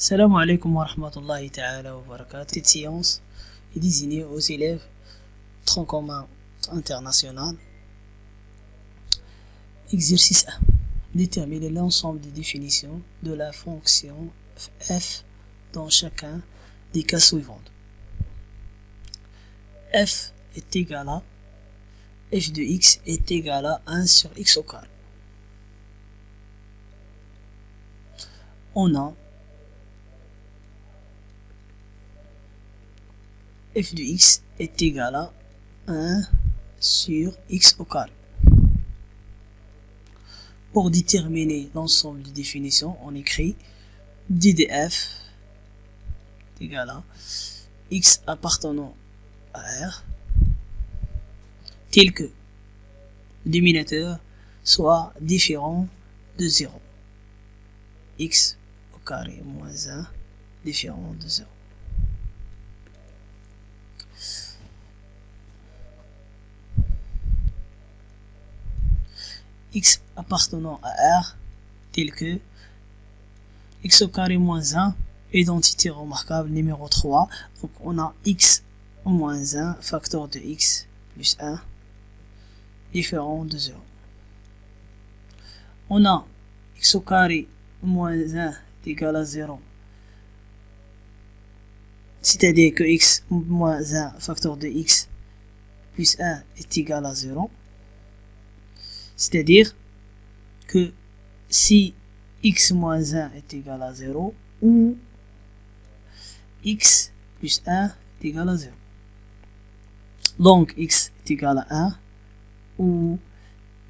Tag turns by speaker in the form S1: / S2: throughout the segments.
S1: Salam alaikum wa rahmatullahi ta'ala wa barakatuh. Cette séance est désignée aux élèves tronc commun international. Exercice 1. Déterminer l'ensemble des définitions de la fonction f dans chacun des cas suivants. F est égal à f de x est égal à 1 sur x au carré. On a f de x est égal à 1 sur x au carré. Pour déterminer l'ensemble des définitions, on écrit d de f est égal à x appartenant à R tel que le dénominateur soit différent de 0. X au carré moins 1 différent de 0. X appartenant à R tel que x au carré moins 1, identité remarquable numéro 3. Donc on a x moins 1 facteur de x plus 1 différent de 0. On a x au carré moins 1 est égal à 0. C'est-à-dire que x moins 1 facteur de x plus 1 est égal à 0. C'est-à-dire que si x moins 1 est égal à 0 ou x plus 1 est égal à 0. Donc x est égal à 1 ou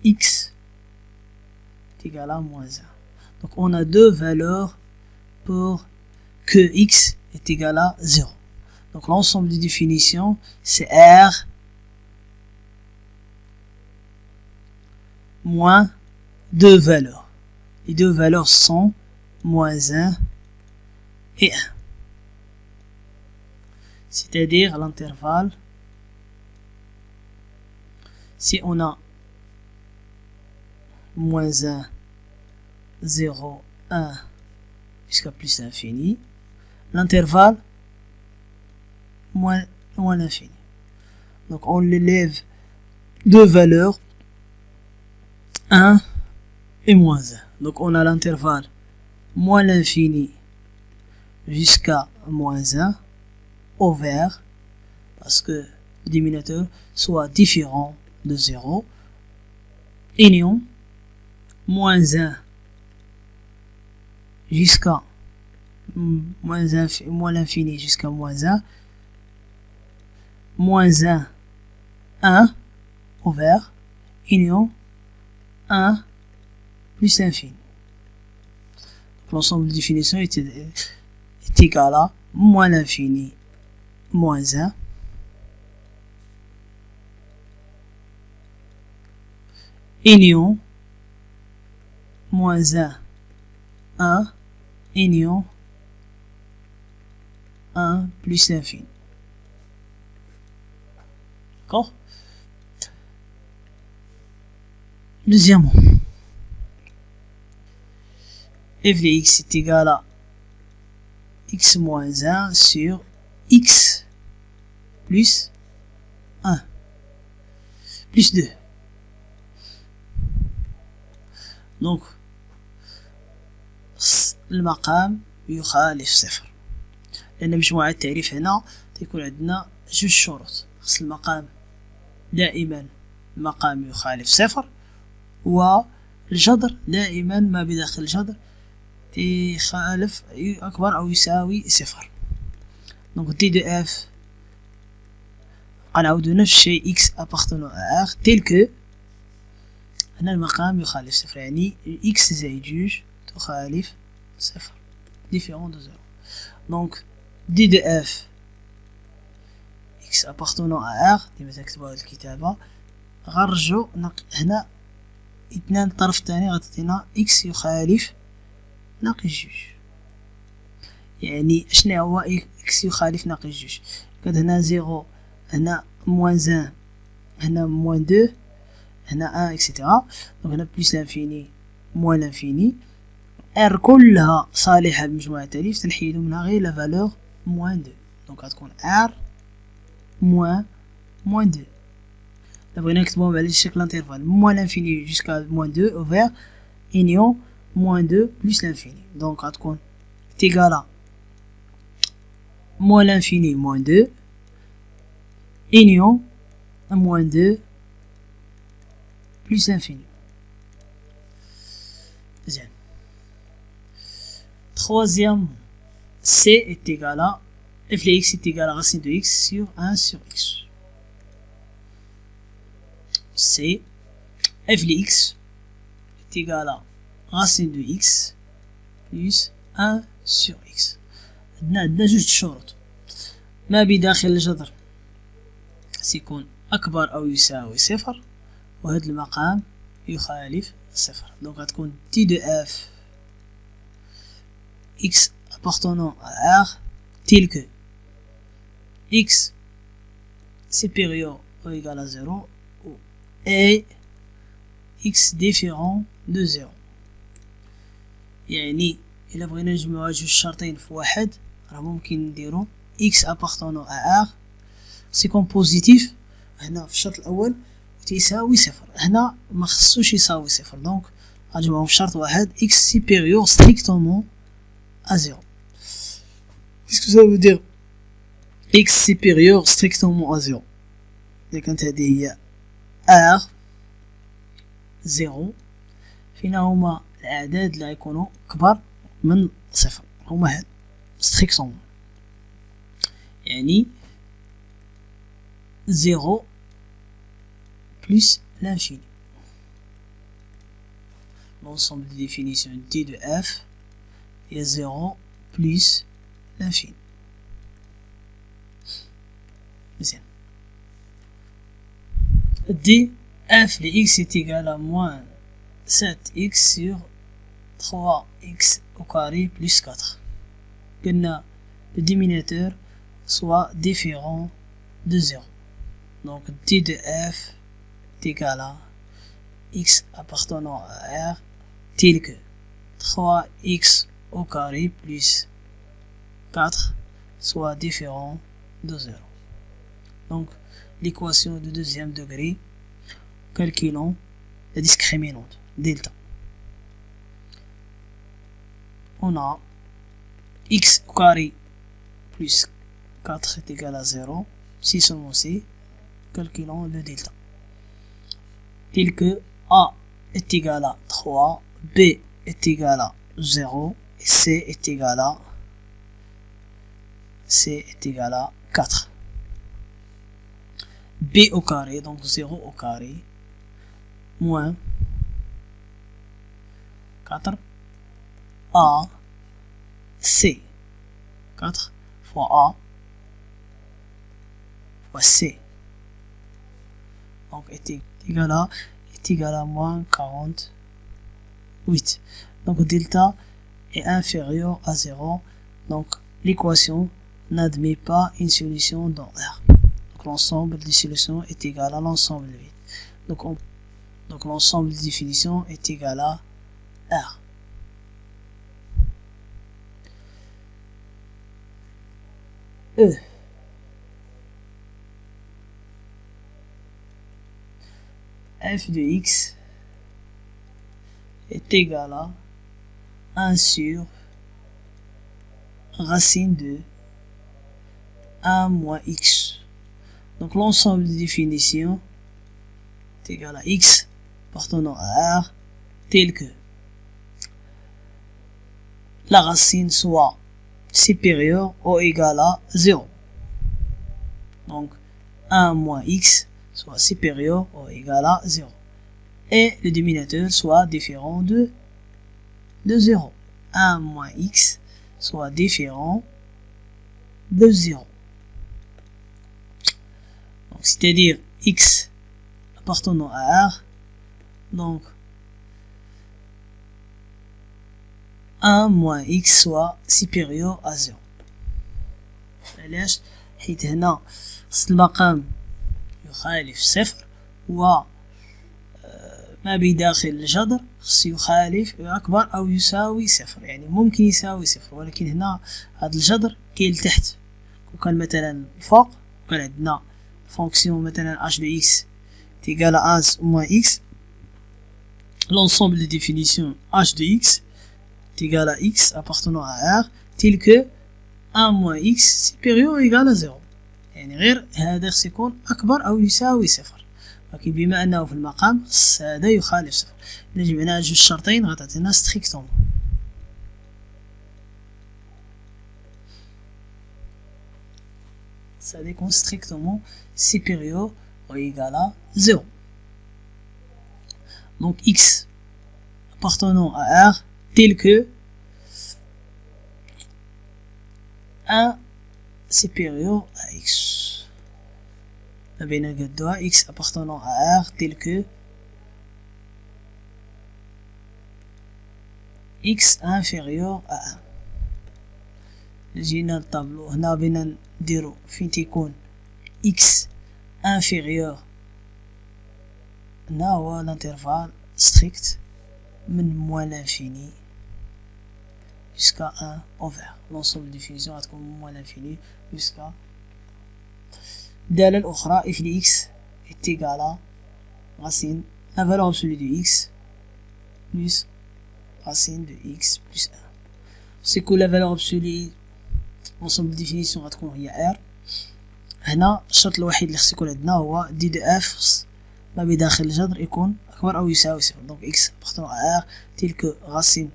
S1: x est égal à moins 1. Donc on a deux valeurs pour que x est égal à 0. Donc l'ensemble des définitions c'est R moins deux valeurs. Les deux valeurs sont moins 1 et 1. C'est-à-dire l'intervalle, si on a moins 1, 0, 1 jusqu'à plus infini, l'intervalle moins l'infini. Donc on élève deux valeurs 1 et moins 1. Donc on a l'intervalle moins l'infini jusqu'à moins 1 au vert parce que le dénominateur soit différent de 0. Union moins 1 jusqu'à moins l'infini jusqu'à moins 1. Moins 1, 1 au vert. Union 1 plus infini. L'ensemble de définition est égal à moins l'infini moins 1 union moins 1 1 union 1 plus infini. D'accord? Deuxièmement, f de x est égal à x moins 1 sur x plus 1 plus 2. Donc المقام يخالف صفر لأن مجموعة التعريف هنا تكون عندنا جوج شروط. خص المقام دائما المقام يخالف صفر والجذر دائما ما بداخل الجذر يخالف أكبر أو يساوي صفر. دونك دي دو اف غنعاودو نفس الشيء x appartenant à R tel que هنا المقام يخالف صفر يعني x زائد جوج تخالف صفر différent de 0. دونك دي دو اف x appartenant à R ديما تكتبوها الكتابة غنرجعو هنا اثنان الطرف الثاني غتعطينا x يخالف ناقص جوج. يعني شنو هو x يخالف ناقص جوج؟ كاد هنا زيرو هنا موان 1 هنا موان 2 هنا 1 اكسيتيرا. دونك هنا بلس لانفيني موان لانفيني R كلها صالحة بمجموعة التاليف تنحيدو منها غير لا فالور موان 2 دونك غتكون R موان 2 إلا بغينا نكتبوهم على شكل انترفال موان لانفيني جوسكا موان 2 اوفير إنيون موان 2 بلس لانفيني دونك غتكون تيغالا موان لانفيني موان 2 إنيون موان 2 plus l'infini. Bien. Troisième, C est égal à f de x est égal à racine de x sur 1 sur x. C, f de x est égal à racine de x plus 1 sur x. عندنا جوج شروط ما بداخل الجذر سيكون أكبر أو يساوي صفر وهذا المقام يخالف صفر دونك غتكون تي دو اف x appartenant à R tel que x supérieur ou égal à 0 et x différent de 0 يعني إلا بغينا نجمعو جوج شرطين في واحد راه ممكن نديرو x appartenant à R سيكون بوزيتيف هنا في الشرط الأول تيساوي صفر هنا ما خصوش يساوي صفر دونك غنجمعهم في شرط واحد x supérieur strictement à 0 qu'est-ce que ça veut dire x supérieur strictement à 0 إذا كانت هذه هي r 0 فينا هما الأعداد اللي غيكونوا كبر من صفر هما هاد strictement يعني 0 plus l'infini. L'ensemble des définitions d de f est 0 plus l'infini. Bien. d f de x est égal à moins 7x sur 3x au carré plus 4. Que le dénominateur soit différent de 0. Donc d de f est égal à x appartenant à R tel que 3x au carré plus 4 soit différent de 0. Donc l'équation de deuxième degré, calculons la discriminante delta. On a x au carré plus 4 est égal à 0, si seulement c'est, calculons le delta. Tel que A est égal à 3, B est égal à 0 et C est égal à 4. B au carré, donc 0 au carré, moins 4 A C. 4 fois A fois C. Donc est égal à moins 48. Donc delta est inférieur à 0. Donc l'équation n'admet pas une solution dans R. Donc l'ensemble des solutions est égal à l'ensemble de vide. Donc l'ensemble des définitions est égal à R. E. F de x est égal à 1 sur racine de 1 moins x. Donc l'ensemble des définitions est égal à x appartenant à R tel que la racine soit supérieure ou égale à 0. Donc 1 moins x soit supérieur ou égal à 0. Et le dénominateur soit différent de 0. 1 moins x soit différent de 0. C'est-à-dire x appartenant à R. Donc 1 moins x soit supérieur à 0. علاش حيت هنا المقام يخالف صفر و ما بداخل الجذر خص يخالف أكبر أو يساوي صفر، يعني ممكن يساوي صفر، ولكن هنا هذا الجذر كاين لتحت. وكان مثلا فوق كان عندنا فونكسيون مثلا h de x est égal à 1 moins x, l'ensemble des définitions h de x est égal à x appartenant à R tel que 1 moins x supérieur ou égal à 0. يعني غير هذا خص يكون أكبر أو يساوي صفر، ولكن بما أنه في المقام هذا يخالف صفر. إذا جمعنا جوج شرطين غتعطينا ستريكتومون. Ça décompte strictement supérieur ou égal à 0. Donc x appartenant à R tel que 1 supérieur à x. X appartenant à R tel que x inférieur à 1. جينا الطابلو هنا بينا نديرو فين تيكون x inférieur. هنا هو l'intervalle strict من moins l'infini jusqu'à 1 envers l'ensemble des fusions غتكون من moins l'infini jusqu'à. الدالة الأخرى f de x est égal à racine la valeur absolue de x plus racine de x plus 1. C'est que la valeur absolue l'ensemble des définitions غتكون هي r. هنا الشرط الوحيد اللي خص يكون عندنا هو دي دو اف ما بداخل الجذر يكون أكبر أو يساوي صفر. دونك x appartenant à r tel que racine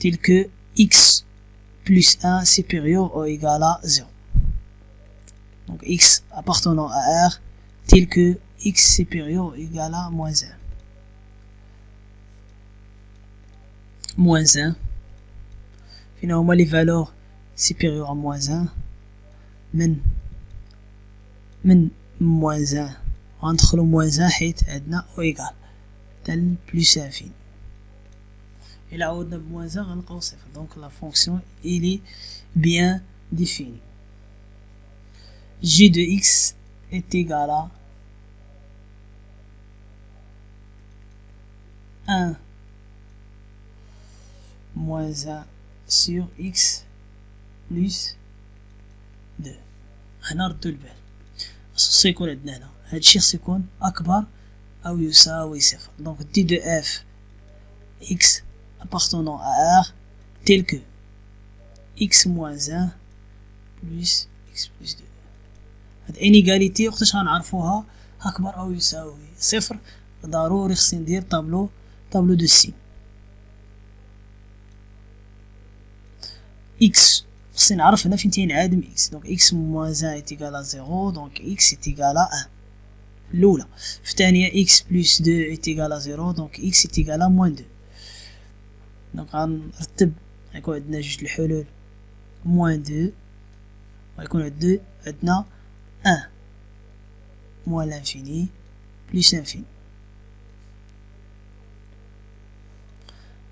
S1: tel que x plus 1 supérieur ou égal à 0. Donc x appartenant à R tel que x supérieur ou égal à moins 1. Moins 1. Finalement les valeurs supérieures à moins 1 من moins 1 غندخلو moins 1 حيت عندنا او égal تل plus infini. إلا عوضنا ب moins 1 غنلقاو صفر. Donc la fonction il est bien définie. G de x est égal à 1 moins 1 sur x plus 2. هنا ردو البال خصو يكون عندنا هنا هادشي خصو يكون أكبر أو يساوي صفر. دونك دي دو اف x appartenant à R tel que x moins 1 plus x plus 2. هاد انيغاليتي وقتاش غنعرفوها أكبر أو يساوي صفر؟ ضروري خصني ندير طابلو دو سين. x خصني نعرف هنا فين تينعدم x. دونك x moins 1 est égal à 0. دونك x est égal à 1 الأولى. في الثانية x plus 2 est égal à 0. دونك x est égal à moins 2. دونك غنرتب غيكون عندنا جوج الحلول moins 2 غيكون عندنا 1 moins l'infini plus l'infini.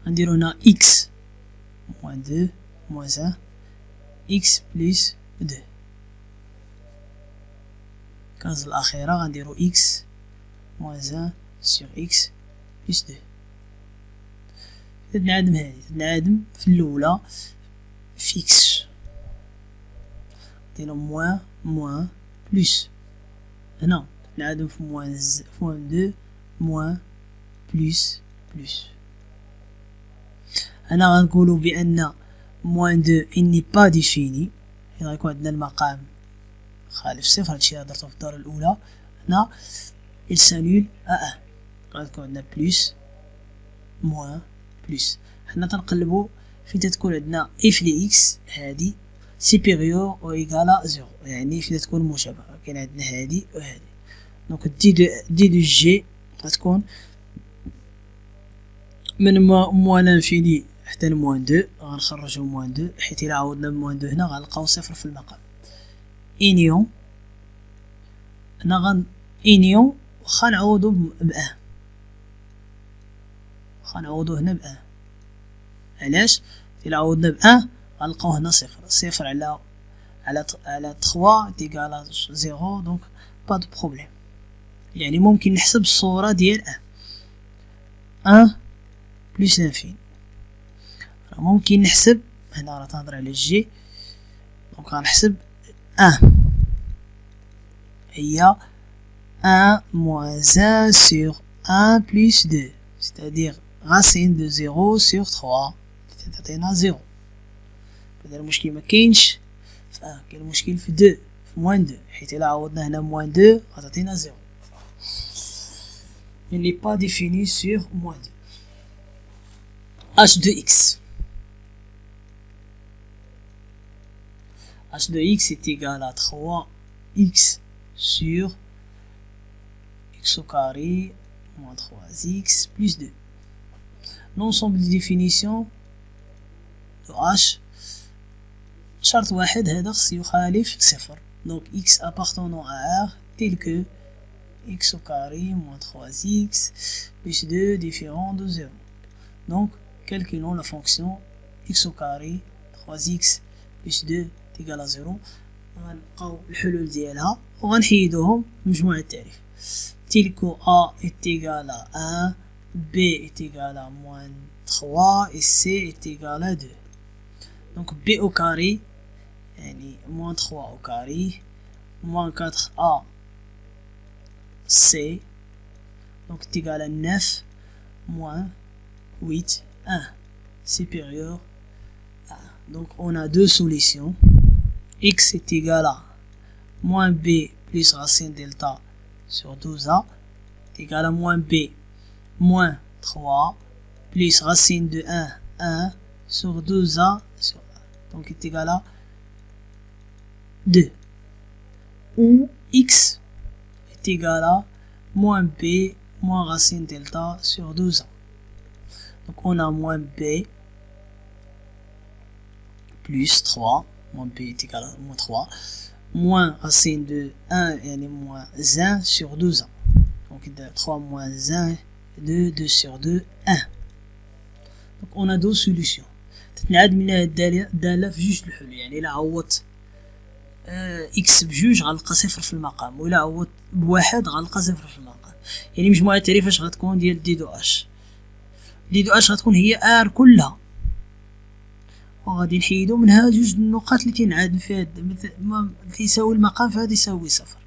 S1: غنديرو هنا x moins 2 moins 1 x plus 2. الكاز الأخيرة غنديرو x moins 1 sur x plus 2. تنعدم هادي تنعدم في الأولى فيكس ديرو موان بلوس. هنا تنعدم في موان دو موان بلوس. هنا غنقولو بأن موان دو إني با ديفيني حيت غيكون عندنا المقام خالف صفر. هادشي هدرتو في الدورة الأولى. هنا إل سانول أ غتكون عندنا بلوس موان بلوس. حنا تنقلبو فين تتكون عندنا اف دي اكس هادي سيبيريور او ايغالا 0 يعني فين تكون مشابهة. كاين عندنا هادي وهادي. دونك دي دو جي غتكون من موان لانفيني حتى لموان 2. غنخرجو موان 2 حيت الا عوضنا بموان 2 هنا غنلقاو صفر في المقام. انيون هنا انيون واخا نعوضو بأ غنعوضو هنا بأ. علاش؟ إلا عوضنا بأ غنلقاو هنا صفر على 3 تيغال 0. دونك با دو بروبليم. يعني ممكن نحسب الصورة ديال 1 بلس لانفيني. ممكن نحسب هنا راه تهضر على جي، دونك غنحسب 1 هي 1 moins 1 sur 1 plus 2 c'est-à-dire racine de 0 sur 3 تعطينا 0. هذا المشكل مكاينش في 1، كاين المشكل في 2 في موان 2، حيت الا عوضنا هنا موان 2 غتعطينا 0. il n'est pas défini sur moins 2. h de x h de x est égal à 3x sur x au carré moins 3x plus 2. L'ensemble des définitions de h شرط واحد هذا خص يخالف صفر. donc x appartenant à R tel que x au carré moins 3x plus 2 différent de 0. donc calculons la fonction x au carré 3x plus 2 égale à 0. غنلقاو الحلول ديالها وغنحيدوهم بمجموع التعريف. تلك A est égal à 1, B est égal à moins 3 et C est égal à 2. donc B au carré يعني moins 3 au carré moins 4A C donc est égal à 9 moins 8 1 supérieur à 1. donc on a deux solutions. X est égal à moins B plus racine delta sur 12A est égal à moins B moins 3 plus racine de 1 1 sur 12A sur 1 donc est égal à 2. ou X est égal à moins B moins racine delta sur 12A. donc on a moins B plus 3 moins b est égal à moins 3 moins racine de 1 et moins 1 sur 12 ans. donc 3 moins 1 2 2 sur 2 1. donc on a deux solutions. تتنعاد منها الدالة في جوج الحلول. يعني إلا عوضت x بجوج غنلقى صفر في المقام، وإلا عوضت بواحد غنلقى صفر في المقام. يعني مجموعة التعريف اش غتكون ديال دي دو اش. دي دو اش غتكون هي ار كلها، وغادي نحيدو منها جوج النقاط اللي تينعاد فيها تيساوي المقام، فهادي يساوي صفر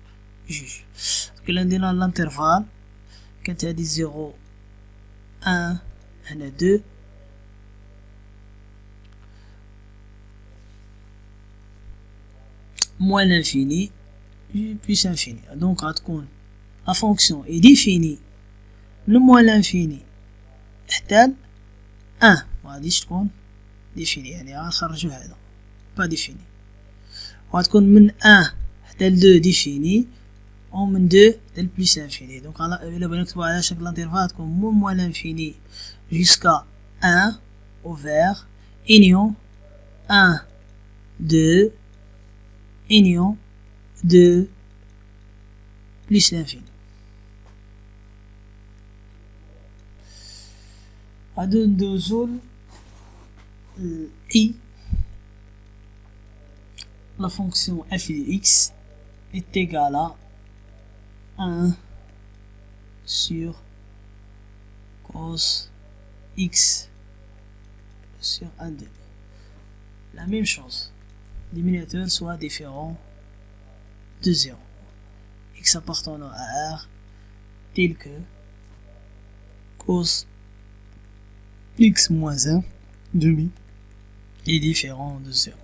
S1: جوج. كلا ندينا لانترفال كانت هادي 0 1 هنا 2 moins l'infini plus infini. donc غتكون la fonction est définie من moins l'infini حتى 1 مغاديش تكون ديفيني، يعني غنخرجو هذا با ديفيني، وغتكون من 1 حتى ل 2 ديفيني ومن 2 حتى ل بلس انفيني. دونك الا بغينا نكتبو على شكل انترفال غتكون من موان لانفيني جوسكا 1 اوفر انيون 1 2 انيون 2 بلس لانفيني. غادي ندوزو I. La fonction f de x est égale à 1 sur cos x sur 1 2. La même chose, dénominateur soit différent de 0. x appartenant à R tel que cos x moins 1 demi est différent de 0.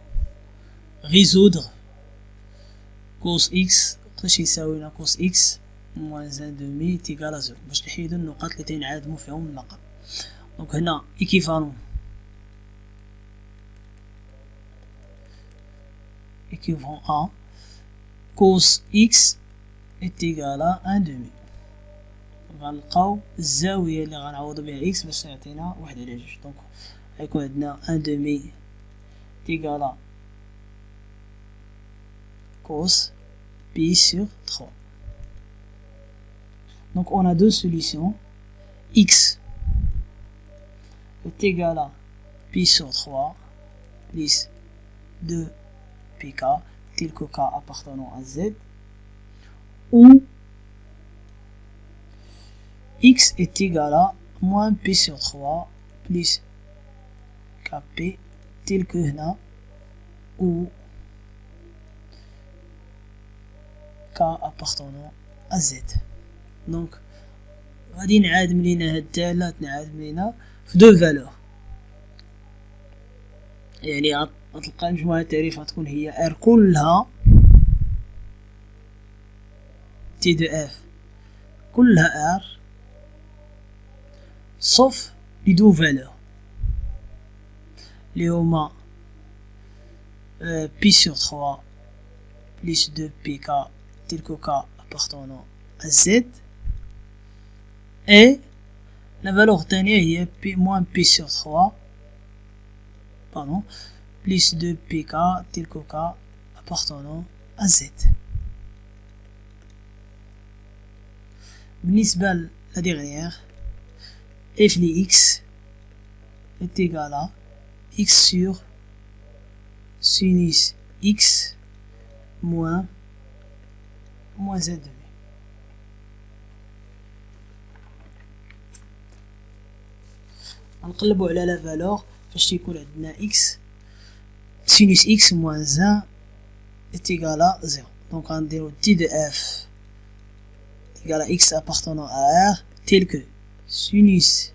S1: résoudre cos x باش يساوي لنا cos x moins 1 demi est égal à 0 باش نحيدو النقاط اللي تينعادمو فيهم المقام. دونك هنا équivalent à cos x est égal à 1 demi. غنلقاو الزاوية اللي غنعوضو بها x باش يعطينا 1 على 2. دونك غيكون عندنا 1 demi égal à cos pi sur 3. donc on a deux solutions. x est égal à pi sur 3 plus 2 pk tel que k appartenant à z, ou x est égal à moins p sur 3 plus kp tel que هنا ou k appartenant à z. donc غادي نعادم لينا هاد الدالة نعادم لينا في دو فالور، يعني غتلقى مجموعة التعريف غتكون هي r كلها تي دو اف كلها r sauf les deux valeurs les هما pi sur 3 plus 2 pk tel que k appartenant à z et la valeur الثانية هي p moins p sur 3 pardon plus 2 pk tel que k appartenant à z. بالنسبة la dernière f de x est égal à x sur sinus x moins z demi. غنقلبو على لا فالور فاش تيكون عندنا x sinus x moins 1 est égal à 0. donc غنديرو t de f égal à x appartenant à r tel que sinus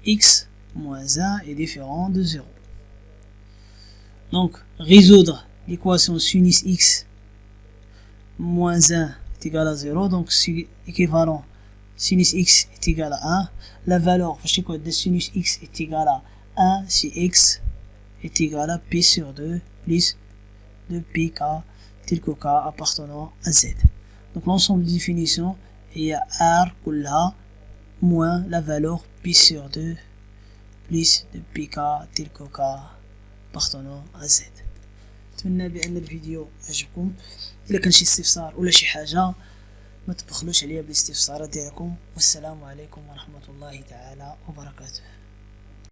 S1: x moins 1 est différent de 0. Donc, résoudre l'équation sinus x moins 1 est égal à 0. Donc, c'est équivalent sinus x est égal à 1. La valeur de sinus x est égal à 1 si x est égal à p sur 2 plus 2 pk tel que k appartenant à z. Donc, l'ensemble de définitions est r كلها moins la valeur pi sur 2 plus de pk tel que k appartenant à z. نتمنى بان الفيديو عجبكم. الا كان شي استفسار ولا شي حاجه ما تبخلوش عليا بالاستفسارات ديالكم. والسلام عليكم ورحمه الله تعالى وبركاته.